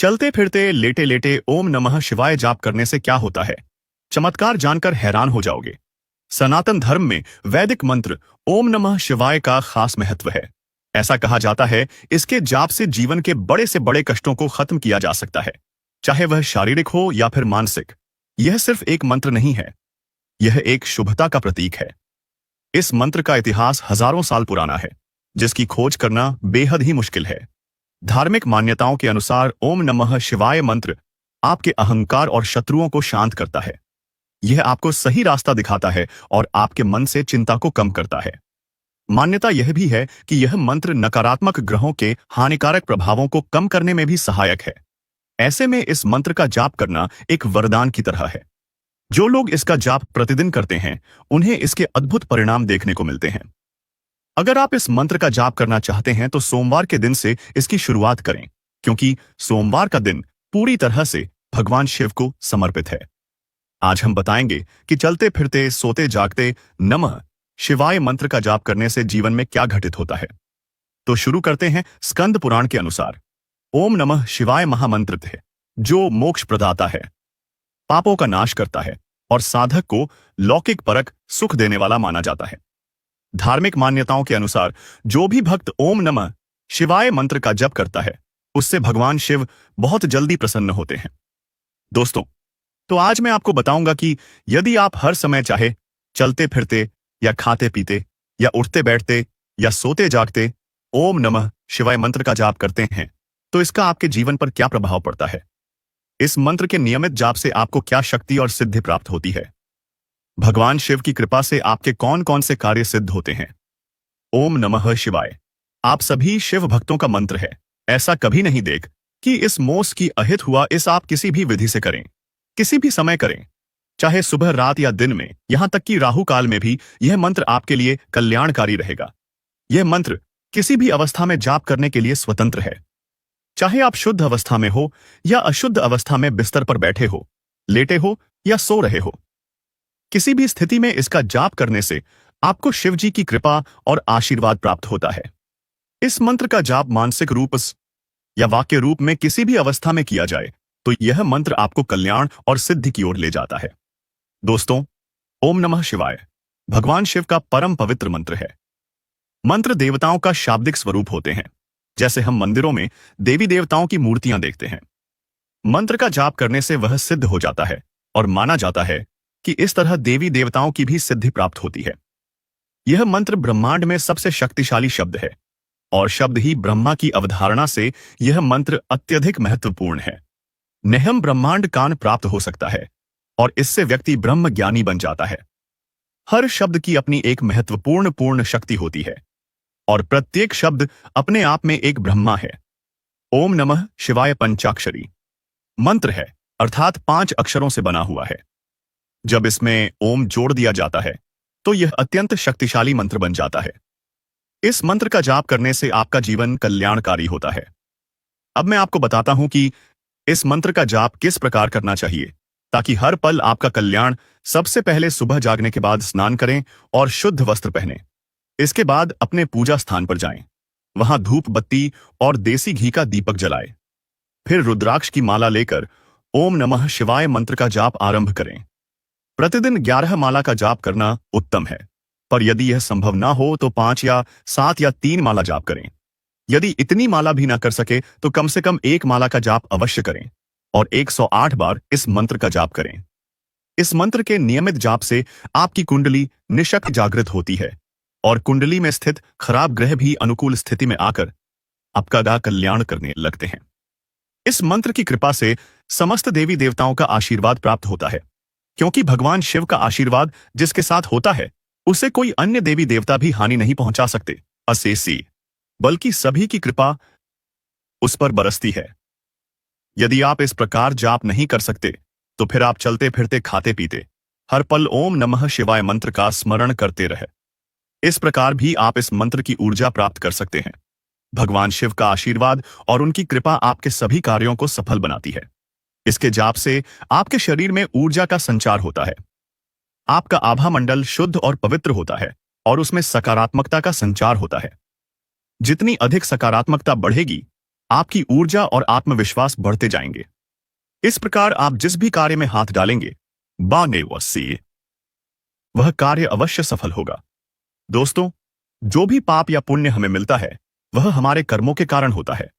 चलते फिरते लेटे लेटे ओम नमः शिवाय जाप करने से क्या होता है? चमत्कार जानकर हैरान हो जाओगे। सनातन धर्म में वैदिक मंत्र ओम नमः शिवाय का खास महत्व है। ऐसा कहा जाता है इसके जाप से जीवन के बड़े से बड़े कष्टों को खत्म किया जा सकता है, चाहे वह शारीरिक हो या फिर मानसिक। यह सिर्फ एक मंत्र नहीं है, यह एक शुभता का प्रतीक है। इस मंत्र का इतिहास हजारों साल पुराना है, जिसकी खोज करना बेहद ही मुश्किल है। धार्मिक मान्यताओं के अनुसार ओम नमः शिवाय मंत्र आपके अहंकार और शत्रुओं को शांत करता है। यह आपको सही रास्ता दिखाता है और आपके मन से चिंता को कम करता है। मान्यता यह भी है कि यह मंत्र नकारात्मक ग्रहों के हानिकारक प्रभावों को कम करने में भी सहायक है। ऐसे में इस मंत्र का जाप करना एक वरदान की तरह है। जो लोग इसका जाप प्रतिदिन करते हैं, उन्हें इसके अद्भुत परिणाम देखने को मिलते हैं। अगर आप इस मंत्र का जाप करना चाहते हैं तो सोमवार के दिन से इसकी शुरुआत करें, क्योंकि सोमवार का दिन पूरी तरह से भगवान शिव को समर्पित है। आज हम बताएंगे कि चलते फिरते सोते जागते नमः शिवाय मंत्र का जाप करने से जीवन में क्या घटित होता है। तो शुरू करते हैं। स्कंद पुराण के अनुसार ओम नमः शिवाय महामंत्र है, जो मोक्ष प्रदाता है, पापों का नाश करता है और साधक को लौकिक परक सुख देने वाला माना जाता है। धार्मिक मान्यताओं के अनुसार जो भी भक्त ओम नमः शिवाय मंत्र का जप करता है, उससे भगवान शिव बहुत जल्दी प्रसन्न होते हैं। दोस्तों, तो आज मैं आपको बताऊंगा कि यदि आप हर समय चाहे चलते फिरते या खाते पीते या उठते बैठते या सोते जागते ओम नमः शिवाय मंत्र का जाप करते हैं, तो इसका आपके जीवन पर क्या प्रभाव पड़ता है। इस मंत्र के नियमित जाप से आपको क्या शक्ति और सिद्धि प्राप्त होती है। भगवान शिव की कृपा से आपके कौन कौन से कार्य सिद्ध होते हैं। ओम नमः शिवाय आप सभी शिव भक्तों का मंत्र है। ऐसा कभी नहीं देख कि इस मोस की अहित हुआ। इस आप किसी भी विधि से करें, किसी भी समय करें, चाहे सुबह रात या दिन में, यहां तक कि राहु काल में भी यह मंत्र आपके लिए कल्याणकारी रहेगा। यह मंत्र किसी भी अवस्था में जाप करने के लिए स्वतंत्र है। चाहे आप शुद्ध अवस्था में हो या अशुद्ध अवस्था में बिस्तर पर बैठे हो, लेटे हो या सो रहे हो, किसी भी स्थिति में इसका जाप करने से आपको शिव जी की कृपा और आशीर्वाद प्राप्त होता है। इस मंत्र का जाप मानसिक रूप या वाक्य रूप में किसी भी अवस्था में किया जाए तो यह मंत्र आपको कल्याण और सिद्धि की ओर ले जाता है। दोस्तों, ओम नमः शिवाय भगवान शिव का परम पवित्र मंत्र है। मंत्र देवताओं का शाब्दिक स्वरूप होते हैं। जैसे हम मंदिरों में देवी देवताओं की मूर्तियां देखते हैं, मंत्र का जाप करने से वह सिद्ध हो जाता है और माना जाता है कि इस तरह देवी देवताओं की भी सिद्धि प्राप्त होती है। यह मंत्र ब्रह्मांड में सबसे शक्तिशाली शब्द है और शब्द ही ब्रह्मा की अवधारणा से यह मंत्र अत्यधिक महत्वपूर्ण है। नेहम ब्रह्मांड कान प्राप्त हो सकता है और इससे व्यक्ति ब्रह्म ज्ञानी बन जाता है। हर शब्द की अपनी एक महत्वपूर्ण पूर्ण शक्ति होती है और प्रत्येक शब्द अपने आप में एक ब्रह्मा है। ओम नमः शिवाय पंचाक्षरी मंत्र है, अर्थात 5 अक्षरों से बना हुआ है। जब इसमें ओम जोड़ दिया जाता है तो यह अत्यंत शक्तिशाली मंत्र बन जाता है। इस मंत्र का जाप करने से आपका जीवन कल्याणकारी होता है। अब मैं आपको बताता हूं कि इस मंत्र का जाप किस प्रकार करना चाहिए ताकि हर पल आपका कल्याण। सबसे पहले सुबह जागने के बाद स्नान करें और शुद्ध वस्त्र पहनें। इसके बाद अपने पूजा स्थान पर जाएं। वहां धूप बत्ती और देसी घी का दीपक जलाएं। फिर रुद्राक्ष की माला लेकर ओम नमः शिवाय मंत्र का जाप आरंभ करें। प्रतिदिन 11 माला का जाप करना उत्तम है, पर यदि यह संभव ना हो तो 5 या 7 या 3 माला जाप करें। यदि इतनी माला भी ना कर सके तो कम से कम 1 माला का जाप अवश्य करें और 108 बार इस मंत्र का जाप करें। इस मंत्र के नियमित जाप से आपकी कुंडली निशक्त जागृत होती है और कुंडली में स्थित खराब ग्रह भी अनुकूल स्थिति में आकर आपका कल्याण करने लगते हैं। इस मंत्र की कृपा से समस्त देवी देवताओं का आशीर्वाद प्राप्त होता है, क्योंकि भगवान शिव का आशीर्वाद जिसके साथ होता है उसे कोई अन्य देवी देवता भी हानि नहीं पहुंचा सकते अशेषी, बल्कि सभी की कृपा उस पर बरसती है। यदि आप इस प्रकार जाप नहीं कर सकते तो फिर आप चलते फिरते खाते पीते हर पल ओम नमः शिवाय मंत्र का स्मरण करते रहे। इस प्रकार भी आप इस मंत्र की ऊर्जा प्राप्त कर सकते हैं। भगवान शिव का आशीर्वाद और उनकी कृपा आपके सभी कार्यों को सफल बनाती है। इसके जाप से आपके शरीर में ऊर्जा का संचार होता है। आपका आभा मंडल शुद्ध और पवित्र होता है और उसमें सकारात्मकता का संचार होता है। जितनी अधिक सकारात्मकता बढ़ेगी, आपकी ऊर्जा और आत्मविश्वास बढ़ते जाएंगे। इस प्रकार आप जिस भी कार्य में हाथ डालेंगे, बाने वसी वह कार्य अवश्य सफल होगा। दोस्तों, जो भी पाप या पुण्य हमें मिलता है, वह हमारे कर्मों के कारण होता है।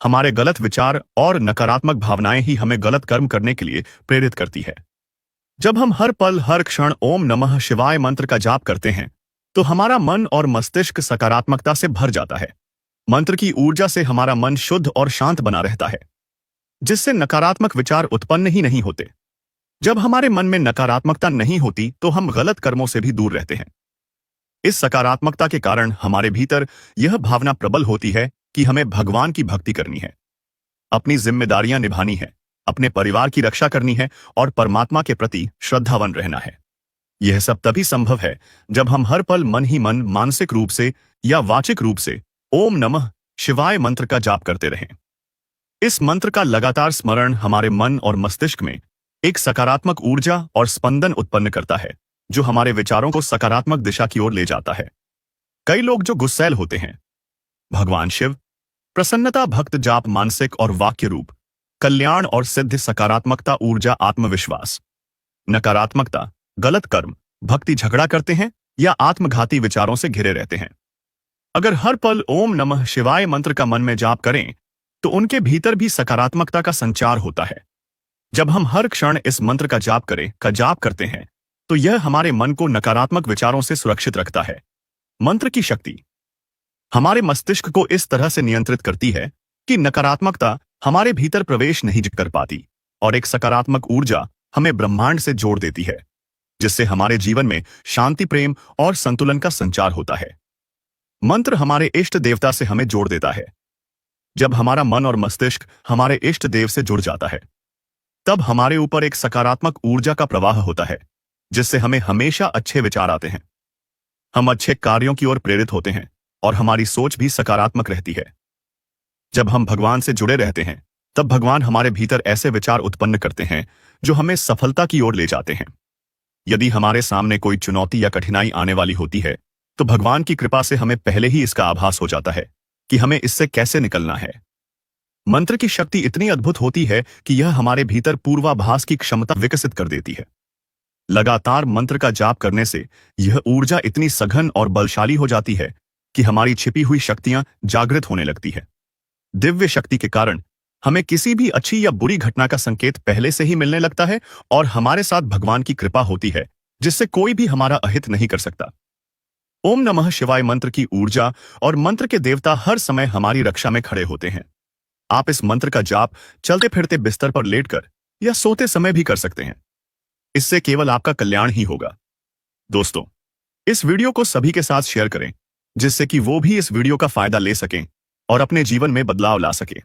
हमारे गलत विचार और नकारात्मक भावनाएं ही हमें गलत कर्म करने के लिए प्रेरित करती है। जब हम हर पल हर क्षण ओम नमः शिवाय मंत्र का जाप करते हैं, तो हमारा मन और मस्तिष्क सकारात्मकता से भर जाता है। मंत्र की ऊर्जा से हमारा मन शुद्ध और शांत बना रहता है, जिससे नकारात्मक विचार उत्पन्न ही नहीं होते। जब हमारे मन में नकारात्मकता नहीं होती, तो हम गलत कर्मों से भी दूर रहते हैं। इस सकारात्मकता के कारण हमारे भीतर यह भावना प्रबल होती है कि हमें भगवान की भक्ति करनी है, अपनी जिम्मेदारियां निभानी है, अपने परिवार की रक्षा करनी है और परमात्मा के प्रति श्रद्धावान रहना है। यह सब तभी संभव है जब हम हर पल मन ही मन मानसिक रूप से या वाचिक रूप से ओम नमः शिवाय मंत्र का जाप करते रहें। इस मंत्र का लगातार स्मरण हमारे मन और मस्तिष्क में एक सकारात्मक ऊर्जा और स्पंदन उत्पन्न करता है, जो हमारे विचारों को सकारात्मक दिशा की ओर ले जाता है। कई लोग जो गुस्सैल होते हैं, भगवान शिव, प्रसन्नता, भक्त जाप, मानसिक और वाक्य रूप, कल्याण और सिद्ध, सकारात्मकता, ऊर्जा, आत्मविश्वास, नकारात्मकता, गलत कर्म, भक्ति, झगड़ा करते हैं या आत्मघाती विचारों से घिरे रहते हैं। अगर हर पल ओम नमः शिवाय मंत्र का मन में जाप करें, तो उनके भीतर भी सकारात्मकता का संचार होता है। जब हम हर क्षण इस मंत्र का जाप करते हैं, तो यह हमारे मन को नकारात्मक विचारों से सुरक्षित रखता है। मंत्र की शक्ति हमारे मस्तिष्क को इस तरह से नियंत्रित करती है कि नकारात्मकता हमारे भीतर प्रवेश नहीं कर पाती और एक सकारात्मक ऊर्जा हमें ब्रह्मांड से जोड़ देती है, जिससे हमारे जीवन में शांति, प्रेम और संतुलन का संचार होता है। मंत्र हमारे इष्ट देवता से हमें जोड़ देता है। जब हमारा मन और मस्तिष्क हमारे इष्ट देव से जुड़ जाता है, तब हमारे ऊपर एक सकारात्मक ऊर्जा का प्रवाह होता है, जिससे हमें हमेशा अच्छे विचार आते हैं। हम अच्छे कार्यों की ओर प्रेरित होते हैं और हमारी सोच भी सकारात्मक रहती है। जब हम भगवान से जुड़े रहते हैं, तब भगवान हमारे भीतर ऐसे विचार उत्पन्न करते हैं जो हमें सफलता की ओर ले जाते हैं। यदि हमारे सामने कोई चुनौती या कठिनाई आने वाली होती है, तो भगवान की कृपा से हमें पहले ही इसका आभास हो जाता है कि हमें इससे कैसे निकलना है। मंत्र की शक्ति इतनी अद्भुत होती है कि यह हमारे भीतर पूर्वाभास की क्षमता विकसित कर देती है। लगातार मंत्र का जाप करने से यह ऊर्जा इतनी सघन और बलशाली हो जाती है कि हमारी छिपी हुई शक्तियां जागृत होने लगती है। दिव्य शक्ति के कारण हमें किसी भी अच्छी या बुरी घटना का संकेत पहले से ही मिलने लगता है और हमारे साथ भगवान की कृपा होती है, जिससे कोई भी हमारा अहित नहीं कर सकता। ओम नमः शिवाय मंत्र की ऊर्जा और मंत्र के देवता हर समय हमारी रक्षा में खड़े होते हैं। आप इस मंत्र का जाप चलते फिरते बिस्तर पर लेटकर या सोते समय भी कर सकते हैं। इससे केवल आपका कल्याण ही होगा। दोस्तों, इस वीडियो को सभी के साथ शेयर करें, जिससे कि वो भी इस वीडियो का फायदा ले सकें और अपने जीवन में बदलाव ला सकें।